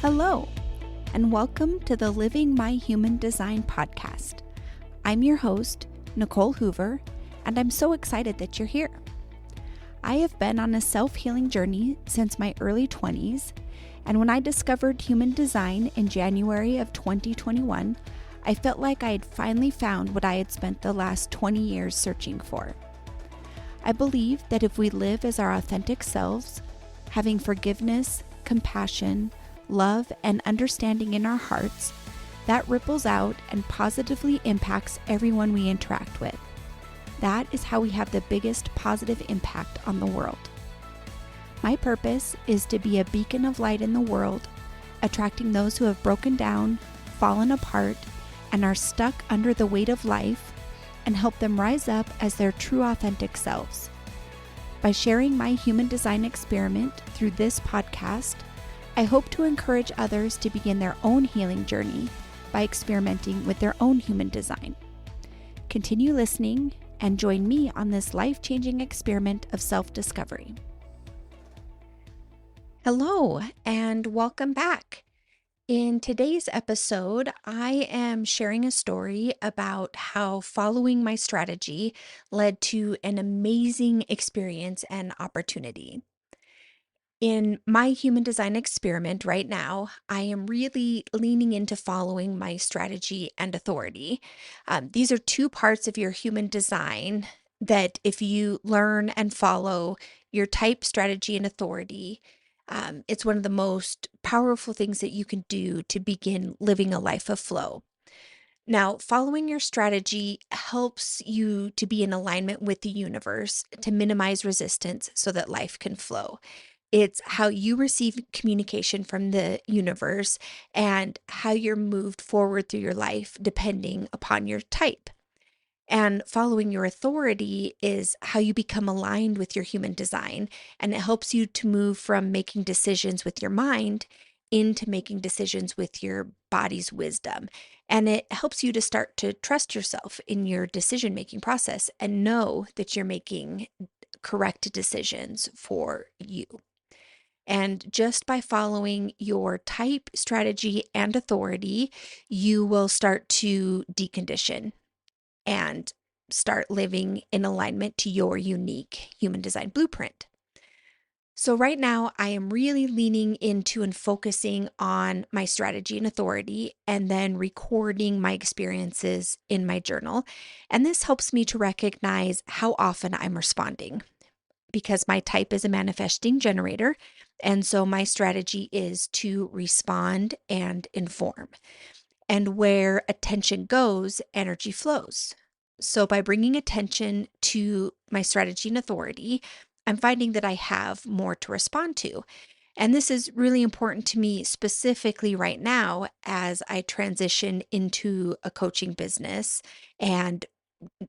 Hello, and welcome to the Living My Human Design podcast. I'm your host, Nicole Hoover, and I'm so excited that you're here. I have been on a self-healing journey since my early 20s, and when I discovered human design in January of 2021, I felt like I had finally found what I had spent the last 20 years searching for. I believe that if we live as our authentic selves, having forgiveness, compassion, love, and understanding in our hearts, that ripples out and positively impacts everyone we interact with. That is how we have the biggest positive impact on the world. My purpose is to be a beacon of light in the world, attracting those who have broken down, fallen apart, and are stuck under the weight of life, and help them rise up as their true authentic selves. By sharing my human design experiment through this podcast, I hope to encourage others to begin their own healing journey by experimenting with their own human design. Continue listening and join me on this life-changing experiment of self-discovery. Hello, and welcome back. In today's episode, I am sharing a story about how following my strategy led to an amazing experience and opportunity. In my human design experiment right now, I am really leaning into following my strategy and authority. These are two parts of your human design that if you learn and follow your type, strategy, and authority, it's one of the most powerful things that you can do to begin living a life of flow. Now, following your strategy helps you to be in alignment with the universe to minimize resistance so that life can flow. It's how you receive communication from the universe and how you're moved forward through your life depending upon your type. And following your authority is how you become aligned with your human design, and it helps you to move from making decisions with your mind into making decisions with your body's wisdom. And it helps you to start to trust yourself in your decision-making process and know that you're making correct decisions for you. And just by following your type, strategy, and authority, you will start to decondition and start living in alignment to your unique human design blueprint. So right now, I am really leaning into and focusing on my strategy and authority, and then recording my experiences in my journal. And this helps me to recognize how often I'm responding, because my type is a manifesting generator. And so my strategy is to respond and inform. And where attention goes, energy flows. So by bringing attention to my strategy and authority, I'm finding that I have more to respond to. And this is really important to me specifically right now as I transition into a coaching business and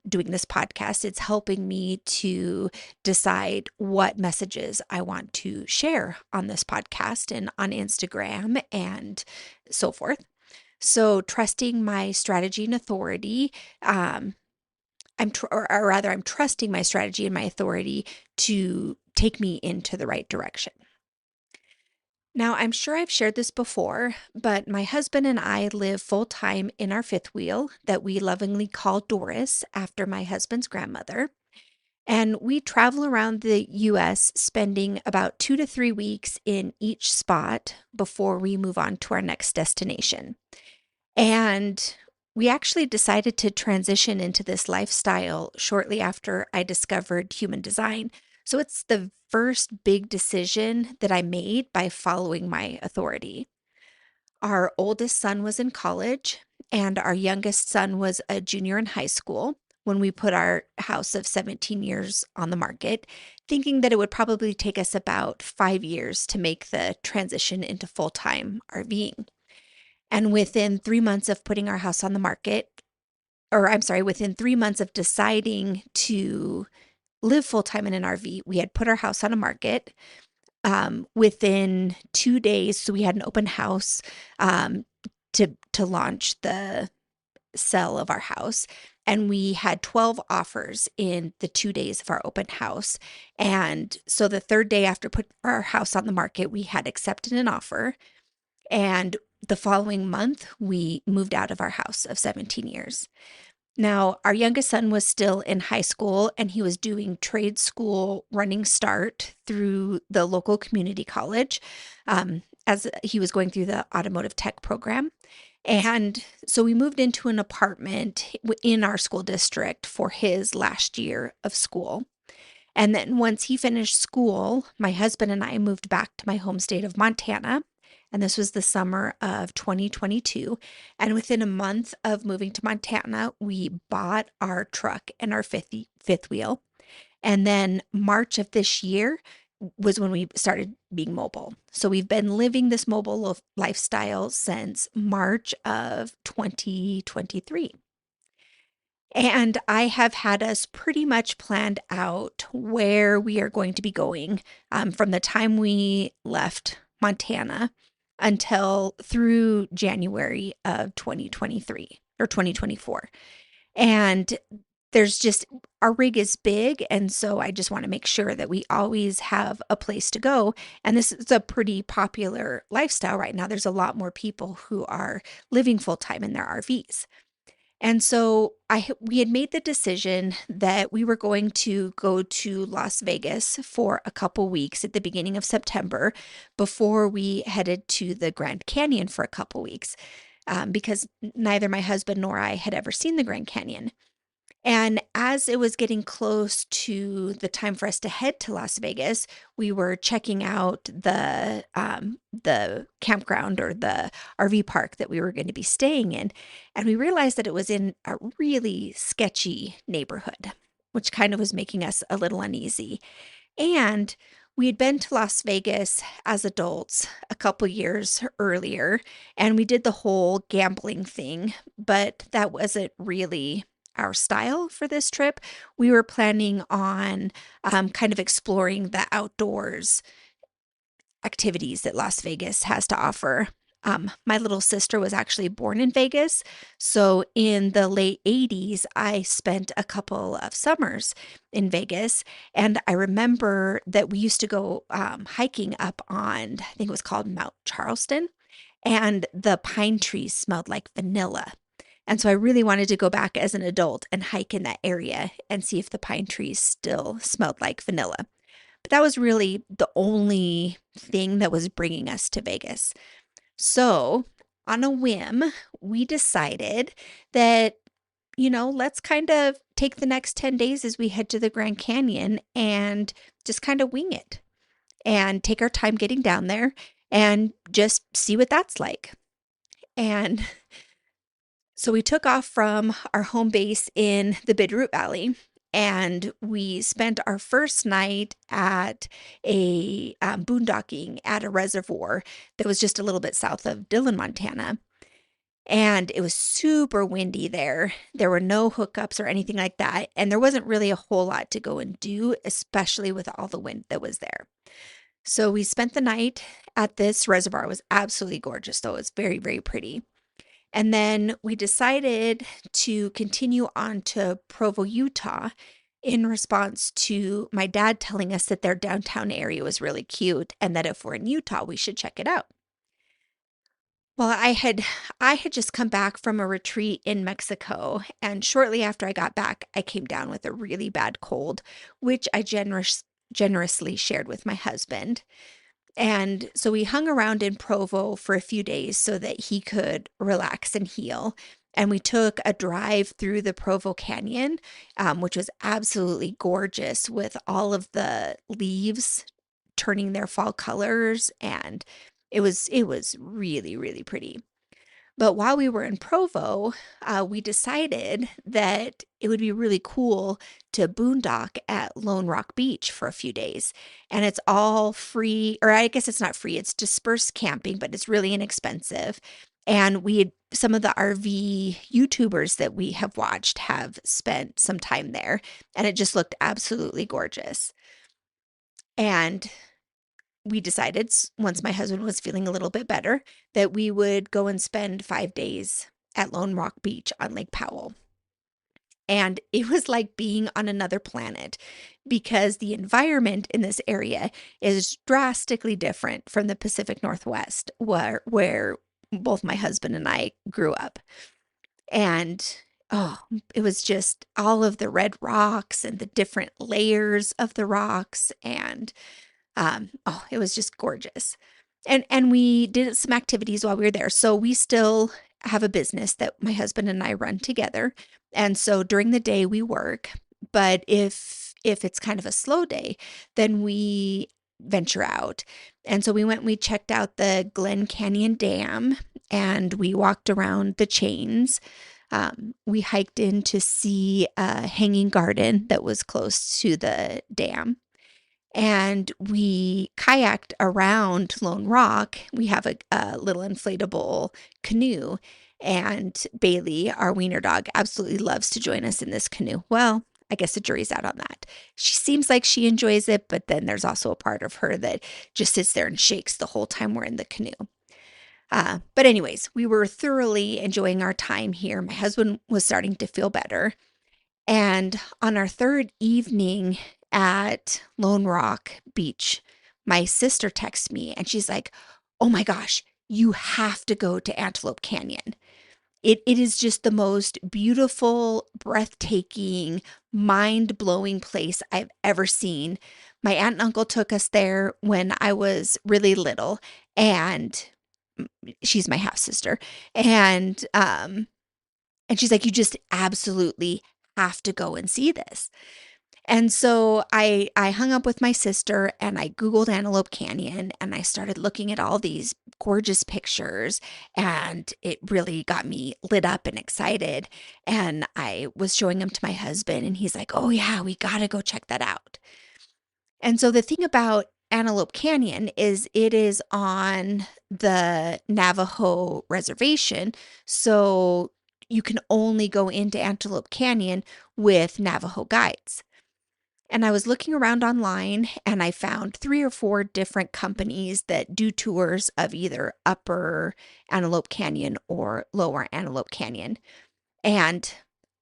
doing this podcast. It's helping me to decide what messages I want to share on this podcast and on Instagram and so forth. So trusting my strategy and authority, I'm trusting my strategy and my authority to take me into the right direction. Now, I'm sure I've shared this before, but my husband and I live full-time in our fifth wheel that we lovingly call Doris after my husband's grandmother. And we travel around the U.S. spending about 2 to 3 weeks in each spot before we move on to our next destination. And we actually decided to transition into this lifestyle shortly after I discovered human design. So it's the first big decision that I made by following my authority. Our oldest son was in college, and our youngest son was a junior in high school when we put our house of 17 years on the market, thinking that it would probably take us about 5 years to make the transition into full-time RVing. And within 3 months of putting our house on the market, within 3 months of deciding to live full-time in an RV, we had put our house on a market. Within 2 days, so we had an open house to launch the sale of our house. And we had 12 offers in the 2 days of our open house. And so the third day after put our house on the market, we had accepted an offer. And the following month, we moved out of our house of 17 years. Now, our youngest son was still in high school and he was doing trade school running start through the local community college as he was going through the automotive tech program. And so we moved into an apartment in our school district for his last year of school. And then once he finished school, my husband and I moved back to my home state of Montana. And this was the summer of 2022. And within a month of moving to Montana, we bought our truck and our fifth wheel. And then March of this year was when we started being mobile. So we've been living this mobile lifestyle since March of 2023. And I have had us pretty much planned out where we are going to be going from the time we left Montana until through January of 2023 or 2024. And there's just our rig is big. And so I just want to make sure that we always have a place to go. And this is a pretty popular lifestyle right now. There's a lot more people who are living full time in their RVs. And so we had made the decision that we were going to go to Las Vegas for a couple weeks at the beginning of September before we headed to the Grand Canyon for a couple weeks, because neither my husband nor I had ever seen the Grand Canyon. And as it was getting close to the time for us to head to Las Vegas, we were checking out the campground or the RV park that we were going to be staying in, and we realized that it was in a really sketchy neighborhood, which kind of was making us a little uneasy. And we had been to Las Vegas as adults a couple years earlier, and we did the whole gambling thing, but that wasn't really our style for this trip. We were planning on kind of exploring the outdoors activities that Las Vegas has to offer. My little sister was actually born in Vegas. So in the late 80s, I spent a couple of summers in Vegas. And I remember that we used to go hiking up on, I think it was called Mount Charleston, and the pine trees smelled like vanilla. And so I really wanted to go back as an adult and hike in that area and see if the pine trees still smelled like vanilla. But that was really the only thing that was bringing us to Vegas. So, on a whim, we decided that, let's kind of take the next 10 days as we head to the Grand Canyon and just kind of wing it and take our time getting down there and just see what that's like. And so we took off from our home base in the Bitterroot Valley, and we spent our first night at a boondocking at a reservoir that was just a little bit south of Dillon, Montana. And it was super windy there. There were no hookups or anything like that. And there wasn't really a whole lot to go and do, especially with all the wind that was there. So we spent the night at this reservoir. It was absolutely gorgeous, though. It was very, very pretty. And then we decided to continue on to Provo, Utah, in response to my dad telling us that their downtown area was really cute and that if we're in Utah, we should check it out. Well, I had just come back from a retreat in Mexico, and shortly after I got back, I came down with a really bad cold, which I generously shared with my husband. And so we hung around in Provo for a few days so that he could relax and heal. And we took a drive through the Provo Canyon, which was absolutely gorgeous with all of the leaves turning their fall colors. And it was really, really pretty. But while we were in Provo, we decided that it would be really cool to boondock at Lone Rock Beach for a few days. And it's all free, or I guess it's not free, it's dispersed camping, but it's really inexpensive. And some of the RV YouTubers that we have watched have spent some time there, and it just looked absolutely gorgeous. And we decided once my husband was feeling a little bit better that we would go and spend 5 days at Lone Rock Beach on Lake Powell. And it was like being on another planet because the environment in this area is drastically different from the Pacific Northwest, where both my husband and I grew up. And oh, it was just all of the red rocks and the different layers of the rocks. And oh, it was just gorgeous. And we did some activities while we were there. So we still have a business that my husband and I run together. And so during the day we work, but if it's kind of a slow day, then we venture out. And so we went and we checked out the Glen Canyon Dam and we walked around the chains. We hiked in to see a hanging garden that was close to the dam. And we kayaked around Lone Rock. We have a little inflatable canoe, and Bailey, our wiener dog, absolutely loves to join us in this canoe. Well, I guess the jury's out on that. She seems like she enjoys it, but then there's also a part of her that just sits there and shakes the whole time we're in the canoe. But anyways, we were thoroughly enjoying our time here. My husband was starting to feel better. And on our third evening at Lone Rock Beach, my sister texts me and she's like, "Oh my gosh, you have to go to Antelope Canyon. It is just the most beautiful, breathtaking, mind-blowing place I've ever seen. My aunt and uncle took us there when I was really little, and she's my half sister. And she's like, you just absolutely have to go and see this. And so I hung up with my sister and I Googled Antelope Canyon and I started looking at all these gorgeous pictures, and it really got me lit up and excited. And I was showing them to my husband and he's like, "Oh yeah, we got to go check that out." And so the thing about Antelope Canyon is it is on the Navajo reservation. So you can only go into Antelope Canyon with Navajo guides. And I was looking around online and I found 3 or 4 different companies that do tours of either Upper Antelope Canyon or Lower Antelope Canyon. And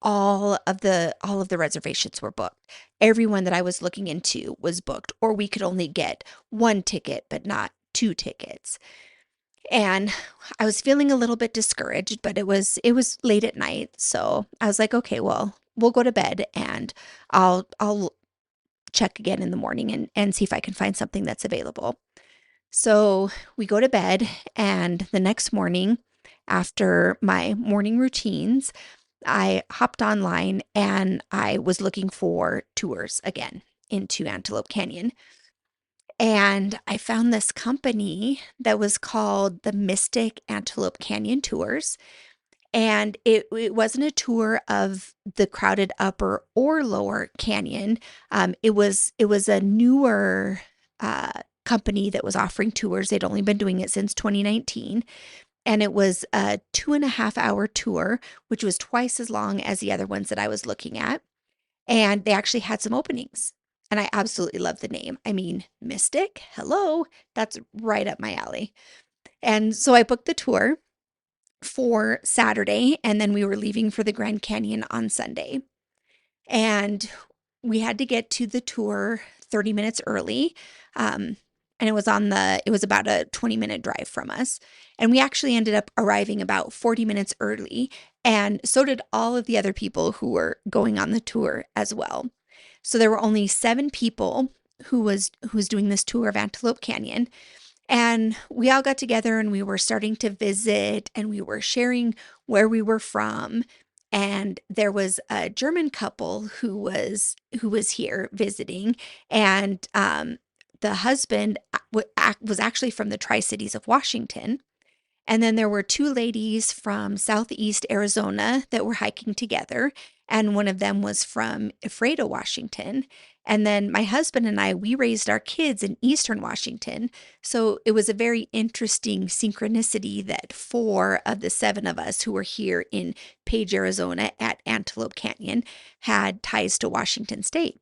all of the reservations were booked. Everyone that I was looking into was booked, or we could only get 1 ticket but not 2 tickets. And I was feeling a little bit discouraged, but it was late at night, so I was like, okay, well, we'll go to bed and I'll check again in the morning and see if I can find something that's available. So we go to bed, and the next morning, after my morning routines, I hopped online and I was looking for tours again into Antelope Canyon. And I found this company that was called the Mystic Antelope Canyon Tours. And it wasn't a tour of the crowded upper or lower canyon. It was a newer company that was offering tours. They'd only been doing it since 2019. And it was a 2.5 hour tour, which was twice as long as the other ones that I was looking at. And they actually had some openings. And I absolutely love the name. I mean, Mystic, hello, that's right up my alley. And so I booked the tour for Saturday, and then we were leaving for the Grand Canyon on Sunday. And we had to get to the tour 30 minutes early. And it was about a 20-minute drive from us. And we actually ended up arriving about 40 minutes early. And so did all of the other people who were going on the tour as well. So there were only 7 people who was doing this tour of Antelope Canyon. And we all got together and we were starting to visit and we were sharing where we were from. And there was a German couple who was here visiting, and the husband was actually from the Tri-Cities of Washington. And then there were 2 ladies from Southeast Arizona that were hiking together, and one of them was from Ephrata, Washington. And then my husband and we raised our kids in Eastern Washington. So it was a very interesting synchronicity that 4 of the 7 of us who were here in Page, Arizona at Antelope Canyon had ties to Washington State.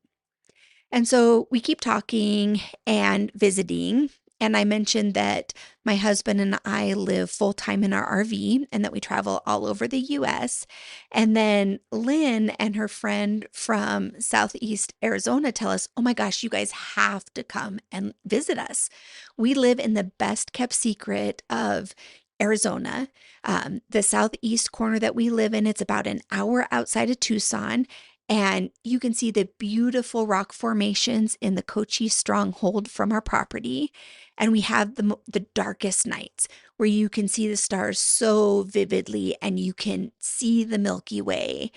And so we keep talking and visiting. And I mentioned that my husband and I live full time in our RV and that we travel all over the US. And then Lynn and her friend from Southeast Arizona tell us, oh my gosh, you guys have to come and visit us. We live in the best kept secret of Arizona. The southeast corner that we live in, it's about an hour outside of Tucson. And you can see the beautiful rock formations in the Cochise Stronghold from our property. And we have the darkest nights where you can see the stars so vividly and you can see the Milky Way.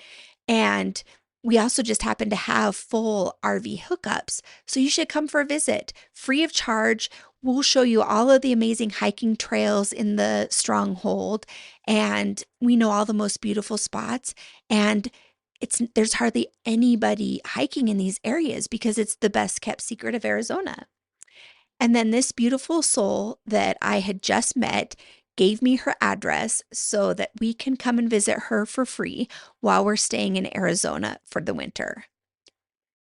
And we also just happen to have full RV hookups. So you should come for a visit, free of charge. We'll show you all of the amazing hiking trails in the stronghold. And we know all the most beautiful spots. And there's hardly anybody hiking in these areas because it's the best kept secret of Arizona. And then this beautiful soul that I had just met gave me her address so that we can come and visit her for free while we're staying in Arizona for the winter.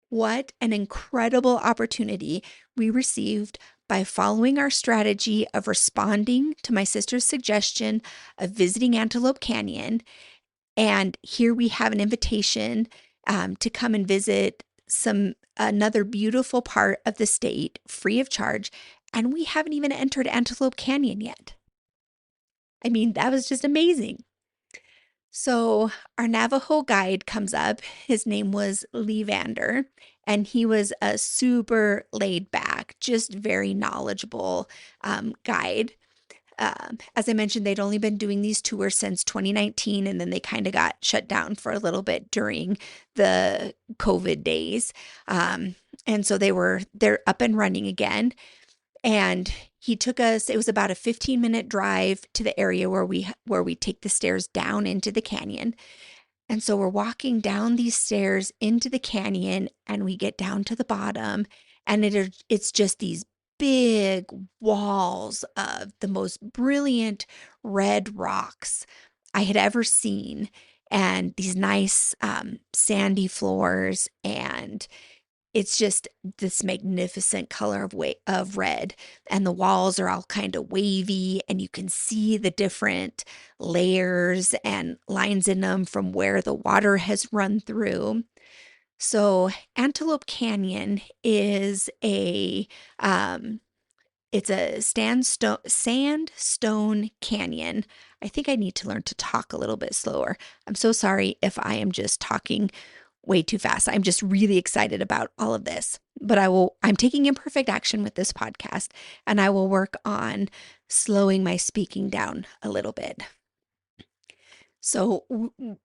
What an incredible opportunity we received by following our strategy of responding to my sister's suggestion of visiting Antelope Canyon. And here we have an invitation to come and visit another beautiful part of the state free of charge. And we haven't even entered Antelope Canyon yet. I mean, that was just amazing. So our Navajo guide comes up. His name was Lee Vander, and he was a super laid back, just very knowledgeable guide. As I mentioned, they'd only been doing these tours since 2019, and then they kind of got shut down for a little bit during the COVID days. And so they're up and running again. And he took us, it was about a 15-minute drive to the area where we take the stairs down into the canyon. And so we're walking down these stairs into the canyon and we get down to the bottom and it's just these big walls of the most brilliant red rocks I had ever seen, and these nice sandy floors, and it's just this magnificent color of red, and the walls are all kind of wavy, and you can see the different layers and lines in them from where the water has run through. So Antelope Canyon is um, it's a sandstone canyon. I think I need to learn to talk a little bit slower. I'm so sorry if I am just talking way too fast. I'm just really excited about all of this. But I'm taking imperfect action with this podcast, and I will work on slowing my speaking down a little bit. So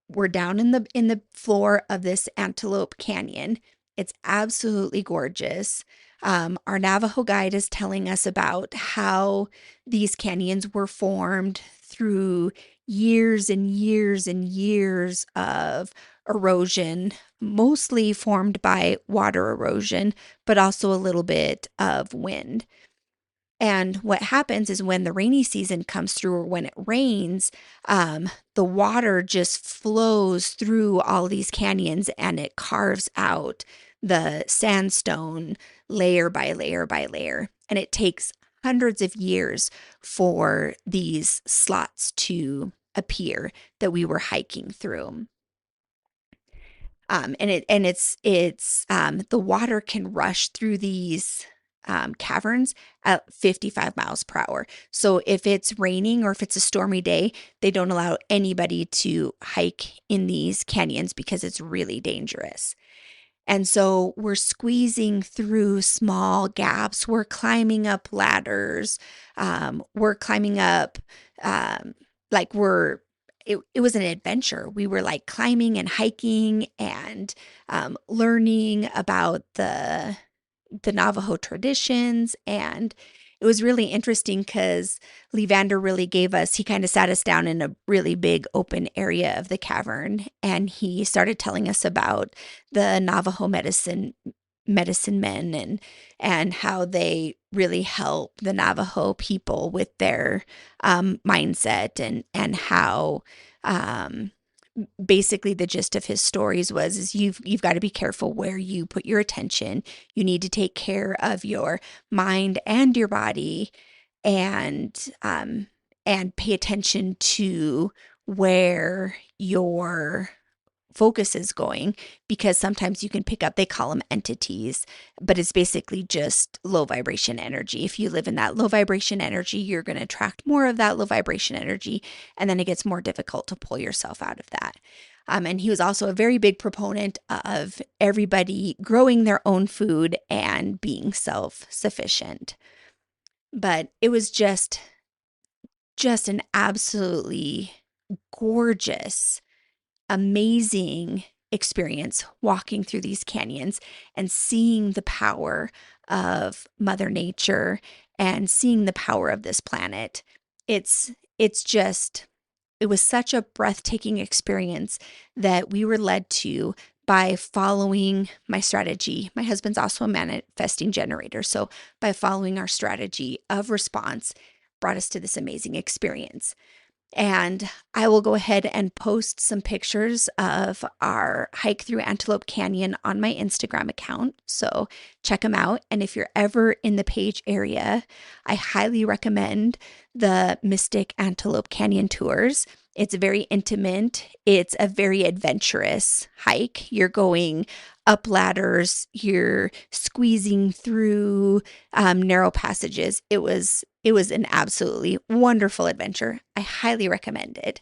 we're down in the floor of this Antelope Canyon. It's absolutely gorgeous. Our Navajo guide is telling us about how these canyons were formed through years and years and years of erosion, mostly formed by water erosion, but also a little bit of wind. And what happens is when the rainy season comes through or when it rains, the water just flows through all these canyons and it carves out the sandstone layer by layer by layer. And it takes hundreds of years for these slots to appear that we were hiking through. The water can rush through these caverns at 55 miles per hour. So if it's raining or if it's a stormy day, they don't allow anybody to hike in these canyons because it's really dangerous. And so we're squeezing through small gaps. We're climbing up ladders. We're climbing up like we're it was an adventure. We were like climbing and hiking and learning about the Navajo traditions. And it was really interesting because Levander really he kind of sat us down in a really big open area of the cavern. And he started telling us about the Navajo medicine men and how they really help the Navajo people with their mindset and how basically the gist of his stories is you've got to be careful where you put your attention. You need to take care of your mind and your body, and pay attention to where your focus is going, because sometimes you can pick up, they call them entities, but it's basically just low vibration energy. If you live in that low vibration energy, you're going to attract more of that low vibration energy, and then it gets more difficult to pull yourself out of that. And he was also a very big proponent of everybody growing their own food and being self-sufficient. But it was just an absolutely gorgeous, amazing experience walking through these canyons and seeing the power of Mother Nature and seeing the power of this planet. It was such a breathtaking experience that we were led to by following my strategy. My husband's also a manifesting generator, so by following our strategy of response brought us to this amazing experience. And I will go ahead and post some pictures of our hike through Antelope Canyon on my Instagram account. So check them out. And if you're ever in the Page area, I highly recommend the Mystic Antelope Canyon tours. It's very intimate. It's a very adventurous hike. You're going up ladders, you're squeezing through narrow passages. It was an absolutely wonderful adventure. I highly recommend it.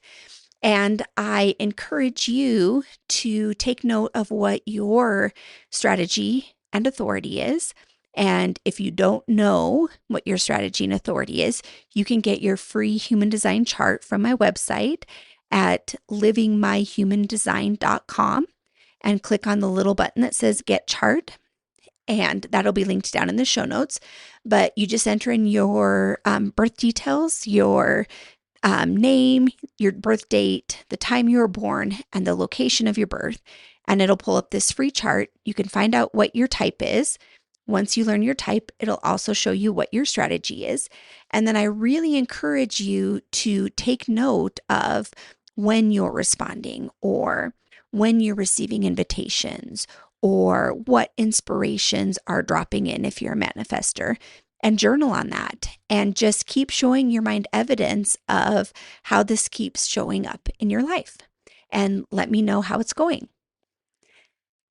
And I encourage you to take note of what your strategy and authority is. And if you don't know what your strategy and authority is, you can get your free human design chart from my website at livingmyhumandesign.com and click on the little button that says Get Chart. And that'll be linked down in the show notes. But you just enter in your birth details, your name, your birth date, the time you were born, and the location of your birth. And it'll pull up this free chart. You can find out what your type is. Once you learn your type, it'll also show you what your strategy is. And then I really encourage you to take note of when you're responding, or when you're receiving invitations, or what inspirations are dropping in if you're a manifester, and journal on that, and just keep showing your mind evidence of how this keeps showing up in your life, and let me know how it's going.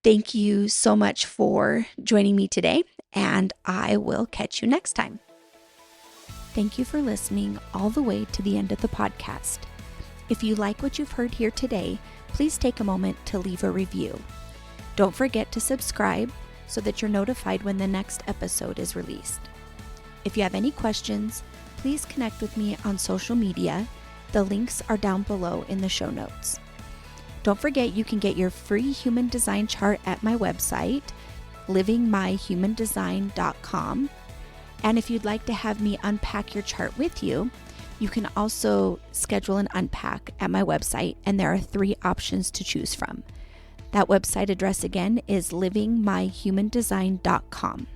Thank you so much for joining me today, and I will catch you next time. Thank you for listening all the way to the end of the podcast. If you like what you've heard here today, please take a moment to leave a review. Don't forget to subscribe so that you're notified when the next episode is released. If you have any questions, please connect with me on social media. The links are down below in the show notes. Don't forget you can get your free human design chart at my website, livingmyhumandesign.com. And if you'd like to have me unpack your chart with you, you can also schedule an unpack at my website, and there are 3 options to choose from. That website address again is livingmyhumandesign.com.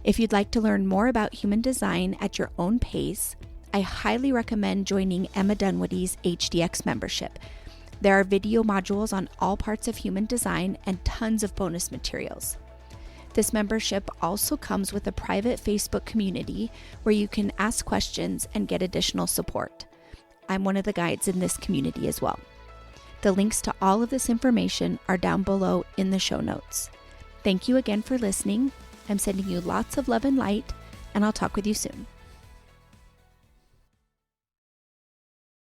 If you'd like to learn more about human design at your own pace, I highly recommend joining Emma Dunwoody's HDX membership. There are video modules on all parts of human design and tons of bonus materials. This membership also comes with a private Facebook community where you can ask questions and get additional support. I'm one of the guides in this community as well. The links to all of this information are down below in the show notes. Thank you again for listening. I'm sending you lots of love and light, and I'll talk with you soon.